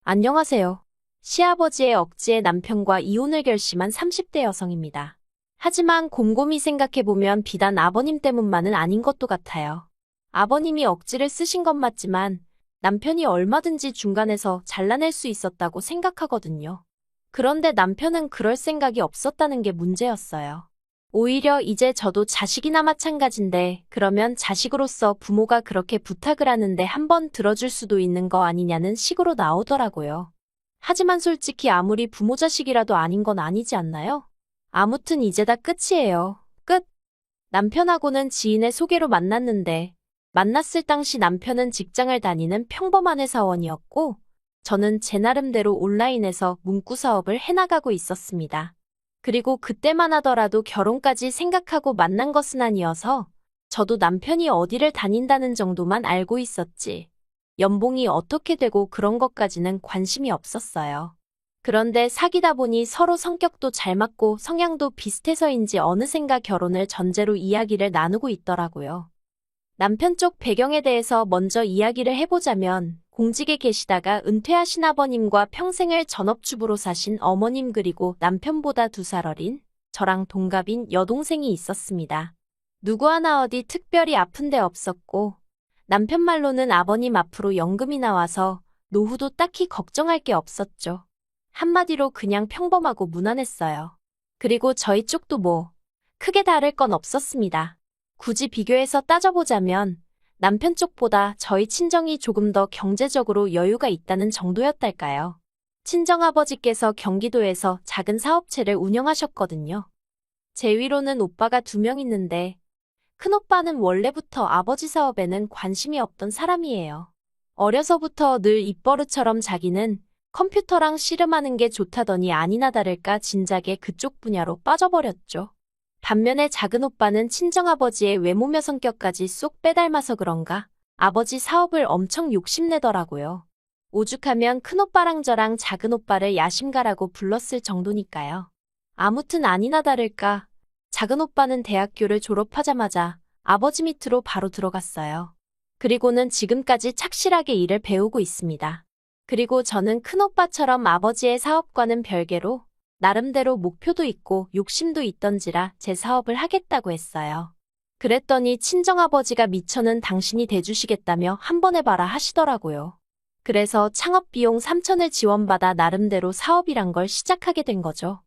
안녕하세요. 시아버지의 억지에 남편과 이혼을 결심한 30대 여성입니다. 하지만 곰곰이 생각해보면 비단 아버님 때문만은 아닌 것도 같아요. 아버님이 억지를 쓰신 건 맞지만 남편이 얼마든지 중간에서 잘라낼 수 있었다고 생각하거든요. 그런데 남편은 그럴 생각이 없었다는 게 문제였어요. 오히려 이제 저도 자식이나 마찬가지인데 그러면 자식으로서 부모가 그렇게 부탁을 하는데 한번 들어줄 수도 있는 거 아니냐는 식으로 나오더라고요. 하지만 솔직히 아무리 부모 자식이라도 아닌 건 아니지 않나요? 아무튼 이제 다 끝이에요. 끝. 남편하고는 지인의 소개로 만났는데 만났을 당시 남편은 직장을 다니는 평범한 회사원이었고 저는 제 나름대로 온라인에서 문구 사업을 해나가고 있었습니다. 그리고 그때만 하더라도 결혼까지 생각하고 만난 것은 아니어서 저도 남편이 어디를 다닌다는 정도만 알고 있었지. 연봉이 어떻게 되고 그런 것까지는 관심이 없었어요. 그런데 사귀다 보니 서로 성격도 잘 맞고 성향도 비슷해서인지 어느샌가 결혼을 전제로 이야기를 나누고 있더라고요. 남편 쪽 배경에 대해서 먼저 이야기를 해보자면 공직에 계시다가 은퇴하신 아버님과 평생을 전업주부로 사신 어머님 그리고 남편보다 2살 어린 저랑 동갑인 여동생이 있었습니다. 누구 하나 어디 특별히 아픈 데 없었고 남편 말로는 아버님 앞으로 연금이 나와서 노후도 딱히 걱정할 게 없었죠. 한마디로 그냥 평범하고 무난했어요. 그리고 저희 쪽도 뭐 크게 다를 건 없었습니다. 굳이 비교해서 따져보자면 남편 쪽보다 저희 친정이 조금 더 경제적으로 여유가 있다는 정도였달까요. 친정아버지께서 경기도에서 작은 사업체를 운영하셨거든요. 제 위로는 오빠가 2명 있는데 큰오빠는 원래부터 아버지 사업에는 관심이 없던 사람이에요. 어려서부터 늘 입버릇처럼 자기는 컴퓨터랑 씨름하는 게 좋다더니 아니나 다를까 진작에 그쪽 분야로 빠져버렸죠. 반면에 작은 오빠는 친정아버지의 외모며 성격까지 쏙 빼닮아서 그런가 아버지 사업을 엄청 욕심내더라고요. 오죽하면 큰오빠랑 저랑 작은 오빠를 야심가라고 불렀을 정도니까요. 아무튼 아니나 다를까 작은 오빠는 대학교를 졸업하자마자 아버지 밑으로 바로 들어갔어요. 그리고는 지금까지 착실하게 일을 배우고 있습니다. 그리고 저는 큰오빠처럼 아버지의 사업과는 별개로 나름대로 목표도 있고 욕심도 있던지라 제 사업을 하겠다고 했어요. 그랬더니 친정아버지가 미처는 당신이 대주시겠다며 한번 해봐라 하시더라고요. 그래서 창업비용 3천을 지원받아 나름대로 사업이란 걸 시작하게 된 거죠.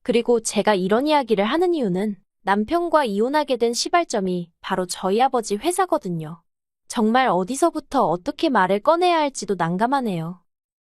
그리고 제가 이런 이야기를 하는 이유는 남편과 이혼하게 된 시발점이 바로 저희 아버지 회사거든요. 정말 어디서부터 어떻게 말을 꺼내야 할지도 난감하네요.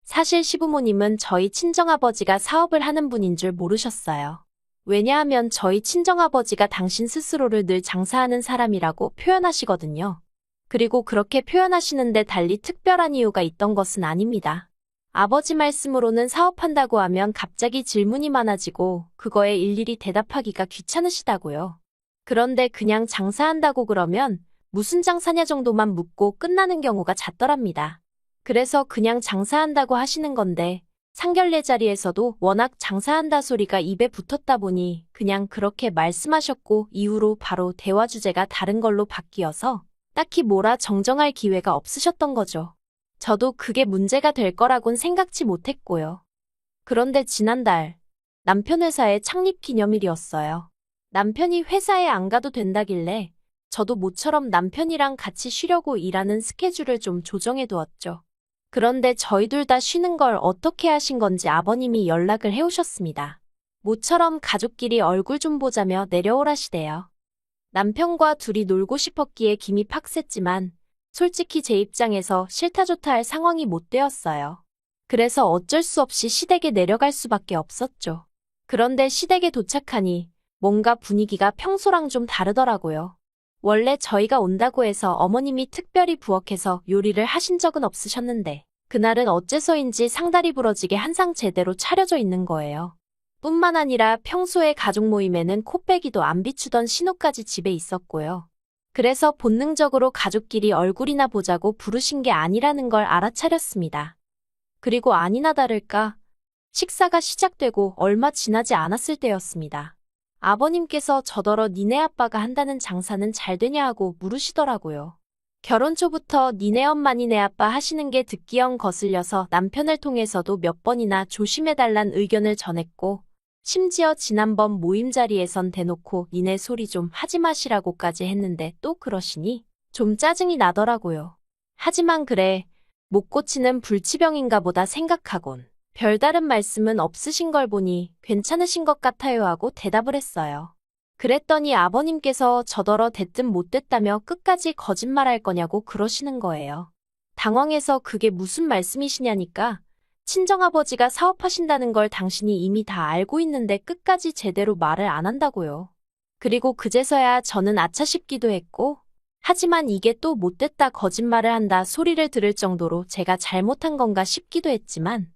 사실 시부모님은 저희 친정아버지가 사업을 하는 분인 줄 모르셨어요. 왜냐하면 저희 친정아버지가 당신 스스로를 늘 장사하는 사람이라고 표현하시거든요. 그리고 그렇게 표현하시는데 달리 특별한 이유가 있던 것은 아닙니다. 아버지 말씀으로는 사업한다고 하면 갑자기 질문이 많아지고 그거에 일일이 대답하기가 귀찮으시다고요. 그런데 그냥 장사한다고 그러면 무슨 장사냐 정도만 묻고 끝나는 경우가 잦더랍니다. 그래서 그냥 장사한다고 하시는 건데 상견례 자리에서도 워낙 장사한다 소리가 입에 붙었다 보니 그냥 그렇게 말씀하셨고 이후로 바로 대화 주제가 다른 걸로 바뀌어서 딱히 뭐라 정정할 기회가 없으셨던 거죠. 저도 그게 문제가 될 거라곤 생각지 못했고요. 그런데 지난달 남편 회사의 창립 기념일이었어요. 남편이 회사에 안 가도 된다길래 저도 모처럼 남편이랑 같이 쉬려고 일하는 스케줄을 좀 조정해 두었죠. 그런데 저희 둘 다 쉬는 걸 어떻게 하신 건지 아버님이 연락을 해오셨습니다. 모처럼 가족끼리 얼굴 좀 보자며 내려오라시대요. 남편과 둘이 놀고 싶었기에 김이 팍셌지만 솔직히 제 입장에서 싫다 좋다 할 상황이 못 되었어요. 그래서 어쩔 수 없이 시댁에 내려갈 수밖에 없었죠. 그런데 시댁에 도착하니 뭔가 분위기가 평소랑 좀 다르더라고요. 원래 저희가 온다고 해서 어머님이 특별히 부엌에서 요리를 하신 적은 없으셨는데 그날은 어째서인지 상다리 부러지게 한상 제대로 차려져 있는 거예요. 뿐만 아니라 평소에 가족 모임에는 코빼기도 안 비추던 신우까지 집에 있었고요. 그래서 본능적으로 가족끼리 얼굴이나 보자고 부르신 게 아니라는 걸 알아차렸습니다. 그리고 아니나 다를까 식사가 시작되고 얼마 지나지 않았을 때였습니다. 아버님께서 저더러 니네 아빠가 한다는 장사는 잘 되냐 하고 물으시더라고요. 결혼 초부터 니네 엄마 니네 아빠 하시는 게 듣기영 거슬려서 남편을 통해서도 몇 번이나 조심해달란 의견을 전했고 심지어 지난번 모임 자리에선 대놓고 니네 소리 좀 하지 마시라고까지 했는데 또 그러시니 좀 짜증이 나더라고요. 하지만 그래, 못 고치는 불치병인가 보다 생각하곤 별다른 말씀은 없으신 걸 보니 괜찮으신 것 같아요 하고 대답을 했어요. 그랬더니 아버님께서 저더러 됐든 못됐다며 끝까지 거짓말할 거냐고 그러시는 거예요. 당황해서 그게 무슨 말씀이시냐니까 친정아버지가 사업하신다는 걸 당신이 이미 다 알고 있는데 끝까지 제대로 말을 안 한다고요. 그리고 그제서야 저는 아차 싶기도 했고 하지만 이게 또 못됐다 거짓말을 한다 소리를 들을 정도로 제가 잘못한 건가 싶기도 했지만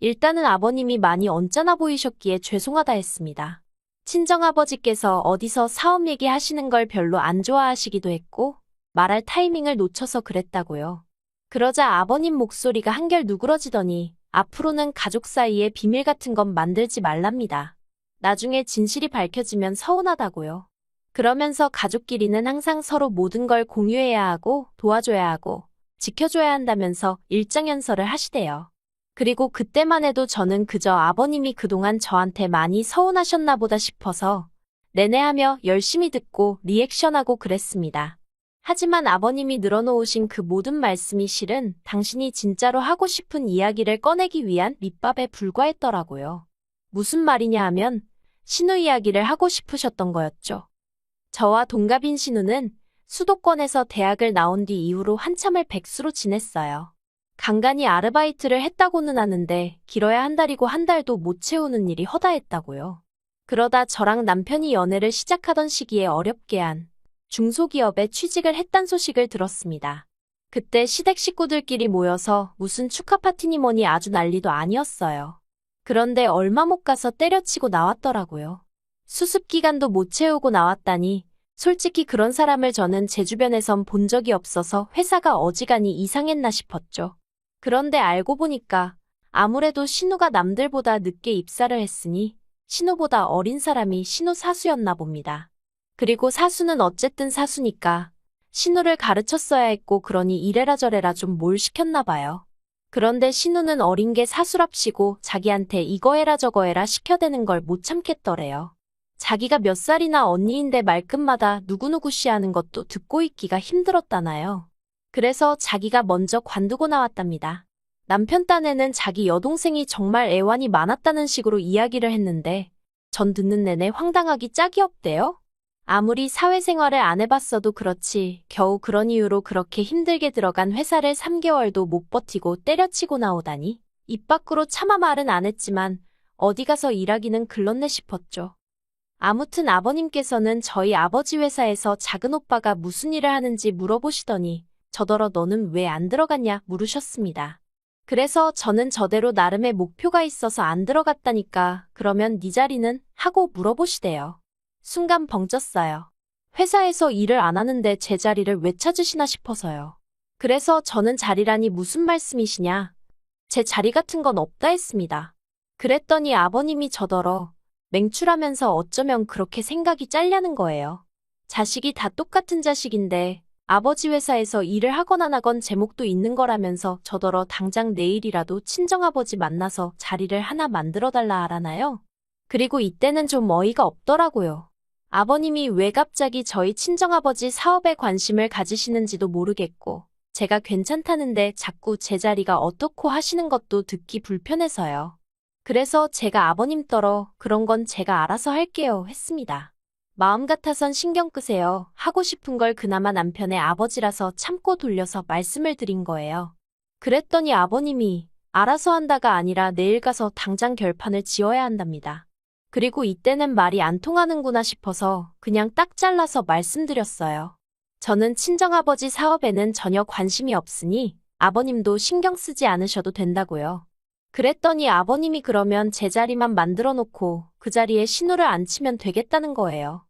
일단은 아버님이 많이 언짢아 보이셨기에 죄송하다 했습니다. 친정아버지께서 어디서 사업 얘기하시는 걸 별로 안 좋아하시기도 했고 말할 타이밍을 놓쳐서 그랬다고요. 그러자 아버님 목소리가 한결 누그러지더니 앞으로는 가족 사이에 비밀 같은 건 만들지 말랍니다. 나중에 진실이 밝혀지면 서운하다고요. 그러면서 가족끼리는 항상 서로 모든 걸 공유해야 하고 도와줘야 하고 지켜줘야 한다면서 일장연설을 하시대요. 그리고 그때만 해도 저는 그저 아버님이 그동안 저한테 많이 서운하셨나 보다 싶어서 내내하며 열심히 듣고 리액션하고 그랬습니다. 하지만 아버님이 늘어놓으신 그 모든 말씀이 실은 당신이 진짜로 하고 싶은 이야기를 꺼내기 위한 밑밥에 불과했더라고요. 무슨 말이냐 하면 신우 이야기를 하고 싶으셨던 거였죠. 저와 동갑인 신우는 수도권에서 대학을 나온 뒤 이후로 한참을 백수로 지냈어요. 간간히 아르바이트를 했다고는 하는데 길어야 한 달이고 한 달도 못 채우는 일이 허다했다고요. 그러다 저랑 남편이 연애를 시작하던 시기에 어렵게 한 중소기업에 취직을 했단 소식을 들었습니다. 그때 시댁 식구들끼리 모여서 무슨 축하 파티니 뭐니 아주 난리도 아니었어요. 그런데 얼마 못 가서 때려치고 나왔더라고요. 수습 기간도 못 채우고 나왔다니 솔직히 그런 사람을 저는 제 주변에선 본 적이 없어서 회사가 어지간히 이상했나 싶었죠. 그런데 알고 보니까 아무래도 신우가 남들보다 늦게 입사를 했으니 신우보다 어린 사람이 신우 사수였나 봅니다. 그리고 사수는 어쨌든 사수니까 신우를 가르쳤어야 했고 그러니 이래라 저래라 좀 뭘 시켰나 봐요. 그런데 신우는 어린 게 사수랍시고 자기한테 이거 해라 저거 해라 시켜대는 걸 못 참겠더래요. 자기가 몇 살이나 언니인데 말끝마다 누구누구 씨 하는 것도 듣고 있기가 힘들었다나요. 그래서 자기가 먼저 관두고 나왔답니다. 남편 딴에는 자기 여동생이 정말 애완이 많았다는 식으로 이야기를 했는데 전 듣는 내내 황당하기 짝이 없대요. 아무리 사회생활을 안 해봤어도 그렇지 겨우 그런 이유로 그렇게 힘들게 들어간 회사를 3개월도 못 버티고 때려치고 나오다니 입 밖으로 차마 말은 안 했지만 어디 가서 일하기는 글렀네 싶었죠. 아무튼 아버님께서는 저희 아버지 회사에서 작은 오빠가 무슨 일을 하는지 물어보시더니 저더러 너는 왜 안 들어갔냐 물으셨습니다. 그래서 저는 저대로 나름의 목표가 있어서 안 들어갔다니까 그러면 네 자리는? 하고 물어보시대요. 순간 벙쪘어요. 회사에서 일을 안 하는데 제 자리를 왜 찾으시나 싶어서요. 그래서 저는 자리라니 무슨 말씀이시냐. 제 자리 같은 건 없다 했습니다. 그랬더니 아버님이 저더러 맹출하면서 어쩌면 그렇게 생각이 짤려는 거예요. 자식이 다 똑같은 자식인데 아버지 회사에서 일을 하건 안 하건 제목도 있는 거라면서 저더러 당장 내일이라도 친정아버지 만나서 자리를 하나 만들어달라 하라나요? 그리고 이때는 좀 어이가 없더라고요. 아버님이 왜 갑자기 저희 친정아버지 사업에 관심을 가지시는지도 모르겠고 제가 괜찮다는데 자꾸 제 자리가 어떻고 하시는 것도 듣기 불편해서요. 그래서 제가 아버님 떨어 그런 건 제가 알아서 할게요 했습니다. 마음 같아선 신경 끄세요 하고 싶은 걸 그나마 남편의 아버지라서 참고 돌려서 말씀을 드린 거예요. 그랬더니 아버님이 알아서 한다가 아니라 내일 가서 당장 결판을 지어야 한답니다. 그리고 이때는 말이 안 통하는구나 싶어서 그냥 딱 잘라서 말씀드렸어요. 저는 친정아버지 사업에는 전혀 관심이 없으니 아버님도 신경 쓰지 않으셔도 된다고요. 그랬더니 아버님이 그러면 제 자리만 만들어 놓고 그 자리에 신우를 앉히면 되겠다는 거예요.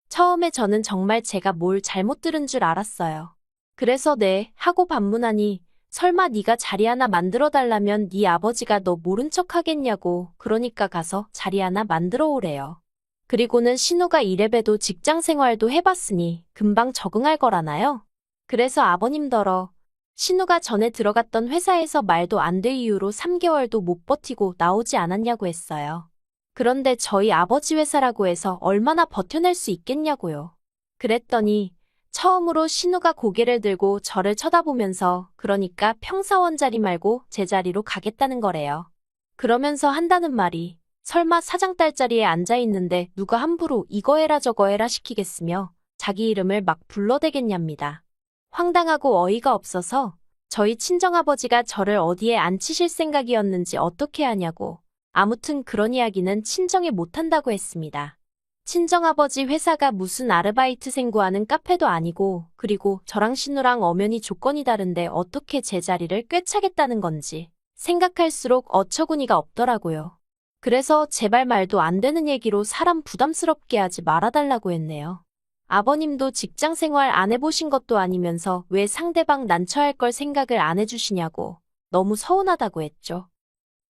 처음에 저는 정말 제가 뭘 잘못 들은 줄 알았어요. 그래서 네 하고 반문하니 설마 네가 자리 하나 만들어 달라면 네 아버지가 너 모른 척 하겠냐고 그러니까 가서 자리 하나 만들어 오래요. 그리고는 신우가 이래봬도 직장 생활도 해봤으니 금방 적응할 거라나요? 그래서 아버님더러 신우가 전에 들어갔던 회사에서 말도 안 될 이유로 3개월도 못 버티고 나오지 않았냐고 했어요. 그런데 저희 아버지 회사라고 해서 얼마나 버텨낼 수 있겠냐고요. 그랬더니 처음으로 신우가 고개를 들고 저를 쳐다보면서 그러니까 평사원 자리 말고 제 자리로 가겠다는 거래요. 그러면서 한다는 말이 설마 사장 딸 자리에 앉아 있는데 누가 함부로 이거 해라 저거 해라 시키겠으며 자기 이름을 막 불러대겠냐입니다. 황당하고 어이가 없어서 저희 친정아버지가 저를 어디에 앉히실 생각이었는지 어떻게 하냐고 아무튼 그런 이야기는 친정에 못한다고 했습니다. 친정아버지 회사가 무슨 아르바이트생 구하는 카페도 아니고 그리고 저랑 신우랑 엄연히 조건이 다른데 어떻게 제 자리를 꿰차겠다는 건지 생각할수록 어처구니가 없더라고요. 그래서 제발 말도 안 되는 얘기로 사람 부담스럽게 하지 말아달라고 했네요. 아버님도 직장 생활 안 해보신 것도 아니면서 왜 상대방 난처할 걸 생각을 안 해주시냐고 너무 서운하다고 했죠.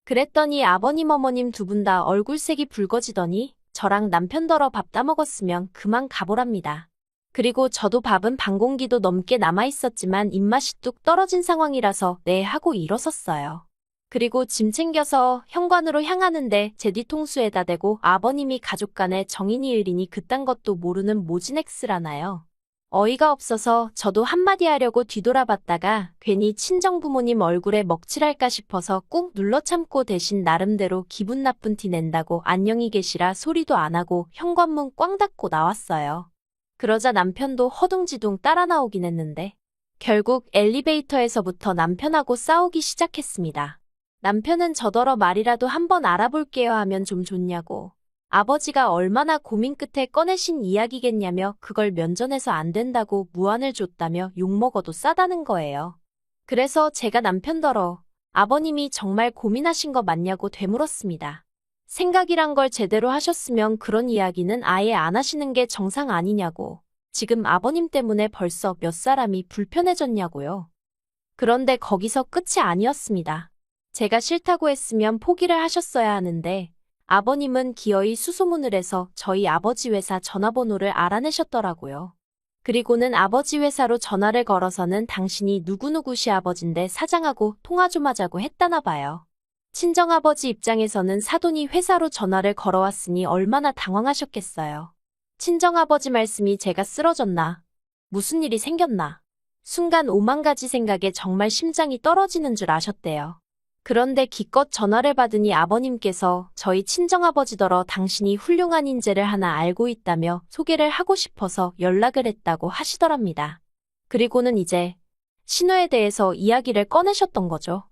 그랬더니 아버님 어머님 두 분 다 얼굴색이 붉어지더니 저랑 남편더러 밥 따먹었으면 그만 가보랍니다. 그리고 저도 밥은 반 공기도 넘게 남아있었지만 입맛이 뚝 떨어진 상황이라서 네 하고 일어섰어요. 그리고 짐 챙겨서 현관으로 향하는데 제 뒤통수에다 대고 아버님이 가족 간에 정이니 을이니 그딴 것도 모르는 모진엑스라나요. 어이가 없어서 저도 한마디 하려고 뒤돌아봤다가 괜히 친정부모님 얼굴에 먹칠할까 싶어서 꾹 눌러 참고 대신 나름대로 기분 나쁜 티 낸다고 안녕히 계시라 소리도 안 하고 현관문 꽝 닫고 나왔어요. 그러자 남편도 허둥지둥 따라 나오긴 했는데 결국 엘리베이터에서부터 남편하고 싸우기 시작했습니다. 남편은 저더러 말이라도 한번 알아볼게요 하면 좀 좋냐고. 아버지가 얼마나 고민 끝에 꺼내신 이야기겠냐며 그걸 면전에서 안 된다고 무안을 줬다며 욕먹어도 싸다는 거예요. 그래서 제가 남편더러 아버님이 정말 고민하신 거 맞냐고 되물었습니다. 생각이란 걸 제대로 하셨으면 그런 이야기는 아예 안 하시는 게 정상 아니냐고. 지금 아버님 때문에 벌써 몇 사람이 불편해졌냐고요. 그런데 거기서 끝이 아니었습니다. 제가 싫다고 했으면 포기를 하셨어야 하는데 아버님은 기어이 수소문을 해서 저희 아버지 회사 전화번호를 알아내셨더라고요. 그리고는 아버지 회사로 전화를 걸어서는 당신이 누구누구 시아버지인데 사장하고 통화 좀 하자고 했다나 봐요. 친정아버지 입장에서는 사돈이 회사로 전화를 걸어왔으니 얼마나 당황하셨겠어요. 친정아버지 말씀이 제가 쓰러졌나? 무슨 일이 생겼나? 순간 오만 가지 생각에 정말 심장이 떨어지는 줄 아셨대요. 그런데 기껏 전화를 받으니 아버님께서 저희 친정아버지더러 당신이 훌륭한 인재를 하나 알고 있다며 소개를 하고 싶어서 연락을 했다고 하시더랍니다. 그리고는 이제 신우에 대해서 이야기를 꺼내셨던 거죠.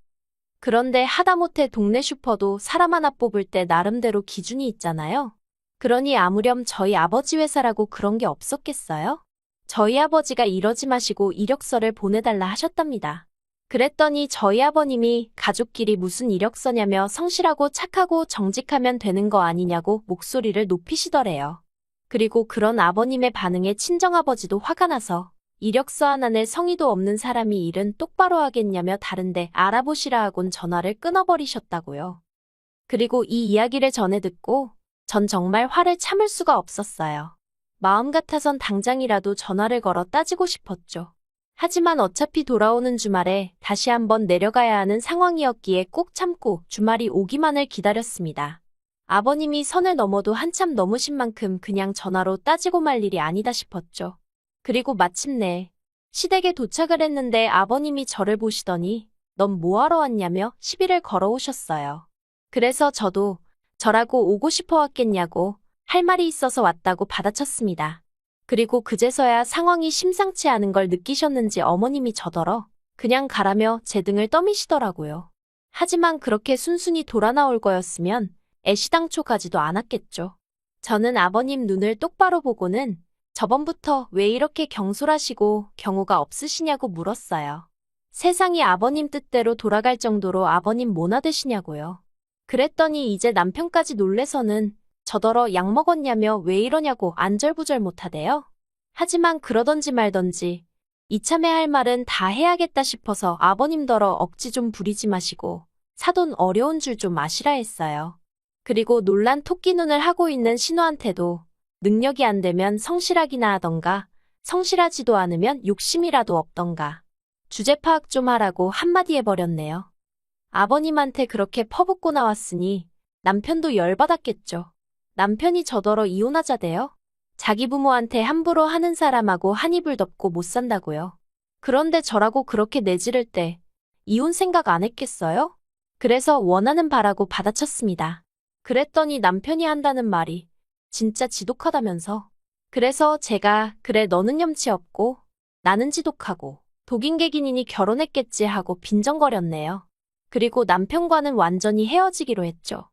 그런데 하다못해 동네 슈퍼도 사람 하나 뽑을 때 나름대로 기준이 있잖아요. 그러니 아무렴 저희 아버지 회사라고 그런 게 없었겠어요? 저희 아버지가 이러지 마시고 이력서를 보내달라 하셨답니다. 그랬더니 저희 아버님이 가족끼리 무슨 이력서냐며 성실하고 착하고 정직하면 되는 거 아니냐고 목소리를 높이시더래요. 그리고 그런 아버님의 반응에 친정아버지도 화가 나서 이력서 하나에 성의도 없는 사람이 일은 똑바로 하겠냐며 다른데 알아보시라 하곤 전화를 끊어버리셨다고요. 그리고 이 이야기를 전해 듣고 전 정말 화를 참을 수가 없었어요. 마음 같아선 당장이라도 전화를 걸어 따지고 싶었죠. 하지만 어차피 돌아오는 주말에 다시 한번 내려가야 하는 상황이었기에 꾹 참고 주말이 오기만을 기다렸습니다. 아버님이 선을 넘어도 한참 넘으신 만큼 그냥 전화로 따지고 말 일이 아니다 싶었죠. 그리고 마침내 시댁에 도착을 했는데 아버님이 저를 보시더니 넌 뭐하러 왔냐며 시비를 걸어오셨어요. 그래서 저도 저라고 오고 싶어 왔겠냐고 할 말이 있어서 왔다고 받아쳤습니다. 그리고 그제서야 상황이 심상치 않은 걸 느끼셨는지 어머님이 저더러 그냥 가라며 제 등을 떠미시더라고요. 하지만 그렇게 순순히 돌아 나올 거였으면 애시당초 가지도 않았겠죠. 저는 아버님 눈을 똑바로 보고는 저번부터 왜 이렇게 경솔하시고 경우가 없으시냐고 물었어요. 세상이 아버님 뜻대로 돌아갈 정도로 아버님 뭐나 되시냐고요. 그랬더니 이제 남편까지 놀래서는 저더러 약 먹었냐며 왜 이러냐고 안절부절 못하대요. 하지만 그러던지 말던지 이참에 할 말은 다 해야겠다 싶어서 아버님더러 억지 좀 부리지 마시고 사돈 어려운 줄 좀 아시라 했어요. 그리고 놀란 토끼 눈을 하고 있는 신우한테도 능력이 안 되면 성실하기나 하던가 성실하지도 않으면 욕심이라도 없던가. 주제 파악 좀 하라고 한마디 해버렸네요. 아버님한테 그렇게 퍼붓고 나왔으니 남편도 열받았겠죠. 남편이 저더러 이혼하자대요. 자기 부모한테 함부로 하는 사람하고 한 이불 덮고 못 산다고요. 그런데 저라고 그렇게 내지를 때 이혼 생각 안 했겠어요? 그래서 원하는 바라고 받아쳤습니다. 그랬더니 남편이 한다는 말이 진짜 지독하다면서. 그래서 제가 그래 너는 염치 없고 나는 지독하고 독인객인이니 결혼했겠지 하고 빈정거렸네요. 그리고 남편과는 완전히 헤어지기로 했죠.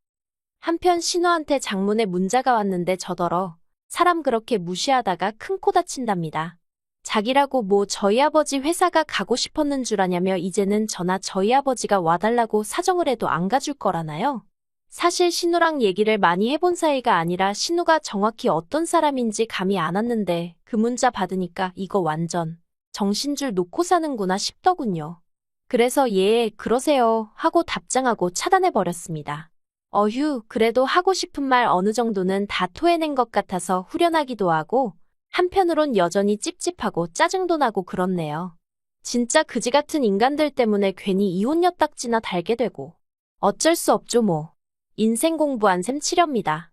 한편 신우한테 장문의 문자가 왔는데 저더러 사람 그렇게 무시하다가 큰 코 다친답니다. 자기라고 뭐 저희 아버지 회사가 가고 싶었는 줄 아냐며 이제는 저나 저희 아버지가 와달라고 사정을 해도 안 가줄 거라나요? 사실 신우랑 얘기를 많이 해본 사이가 아니라 신우가 정확히 어떤 사람인지 감이 안 왔는데 그 문자 받으니까 이거 완전 정신줄 놓고 사는구나 싶더군요. 그래서 예, 그러세요 하고 답장하고 차단해버렸습니다. 어휴, 그래도 하고 싶은 말 어느 정도는 다 토해낸 것 같아서 후련하기도 하고 한편으론 여전히 찝찝하고 짜증도 나고 그렇네요. 진짜 그지 같은 인간들 때문에 괜히 이혼녀 딱지나 달게 되고 어쩔 수 없죠 뭐. 인생 공부한 셈 치렵니다.